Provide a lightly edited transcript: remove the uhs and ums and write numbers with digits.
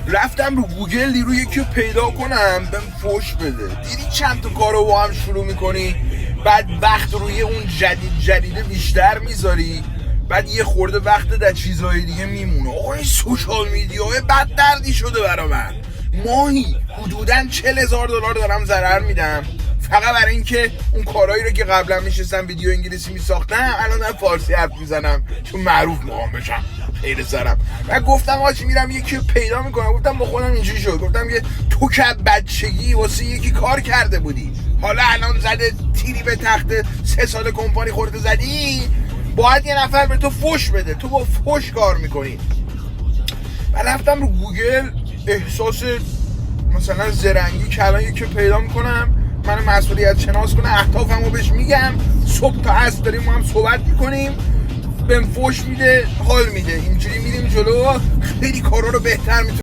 رفتم رو گوگل روی یکی رو پیدا کنم بهم فوش بده. دیدی چند تا کارو با هم شروع میکنی، بعد وقت روی اون جدیده بیشتر میذاری، بعد یه خورده وقت در چیزهای دیگه میمونه. آقا این سوشال میدیاهای بد دردی شده برا من. ماهی حدوداً $40,000 دارم ضرر میدم فقط برای اینکه اون کارهایی رو که قبلا میشستم ویدیو انگلیسی میساختم الان دارم فارسی حرف میزنم چون معروف میخوام بشم خیلی سرم. و گفتم آجی میرم یکی رو پیدا میکنم. گفتم با خودم اینجوری شد، گفتم که تو که بچگی واسه یکی کار کرده بودی، حالا الان زده تیری به تخت 3 سال کمپانی خورده زدی، باید یه نفر به تو فوش بده، تو با فوش کار میکنی. و رفتم رو گوگل احساس مثلا زرنگی که الان یکی پیدا میکنم من مسئولیت شناس کنه، اهدافمو بهش میگم، صبح تا عصر داریم ما هم صحبت میکنیم، بهم فوش میده، حال میده، اینجوری میریم جلو، خیلی کارا رو بهتر میتونیم